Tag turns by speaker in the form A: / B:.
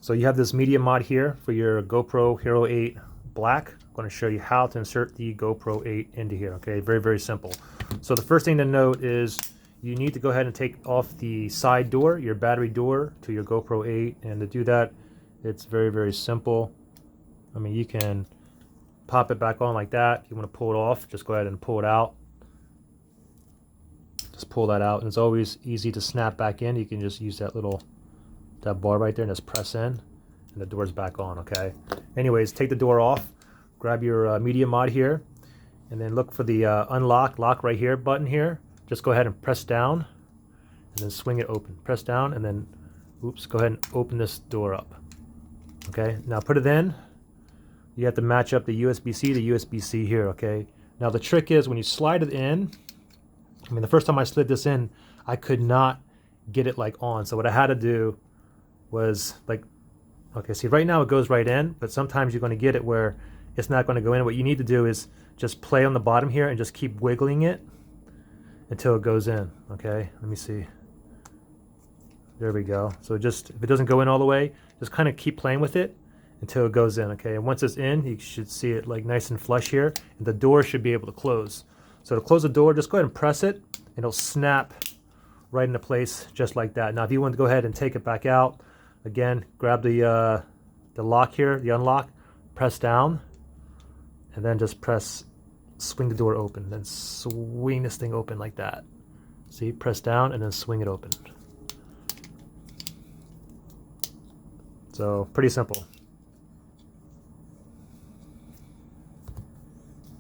A: So you have this media mod here for your GoPro Hero 8 Black. I'm going to show you how to insert the GoPro 8 into here. Okay, very, very simple. So the first thing to note is you need to go ahead and take off the side door, your battery door to your GoPro 8. And to do that, it's very, very simple. I mean, you can pop it back on like that. If you want to pull it off, just go ahead and pull it out. Just pull that out, and it's always easy to snap back in. You can just use that bar right there and just press in, and the door's back on. Okay. Anyways, take the door off, grab your media mod here, and then look for the lock right here button here. Just go ahead and press down, and then swing it open. Press down, and then, oops, go ahead and open this door up. Okay. Now put it in. You have to match up the USB-C to USB-C here. Okay. Now the trick is when you slide it in. I mean, the first time I slid this in, I could not get it like on. So what I had to do was like, okay, see right now it goes right in, but sometimes you're going to get it where it's not going to go in. What you need to do is just play on the bottom here and just keep wiggling it until it goes in. Okay, let me see. There we go. So just, if it doesn't go in all the way, just kind of keep playing with it until it goes in. Okay, and once it's in, you should see it like nice and flush here, and the door should be able to close. So to close the door, just go ahead and press it, and it'll snap right into place just like that. Now if you want to go ahead and take it back out, again, grab the lock here, the unlock, press down, and then just swing the door open, then swing this thing open like that. See, press down and then swing it open. So pretty simple.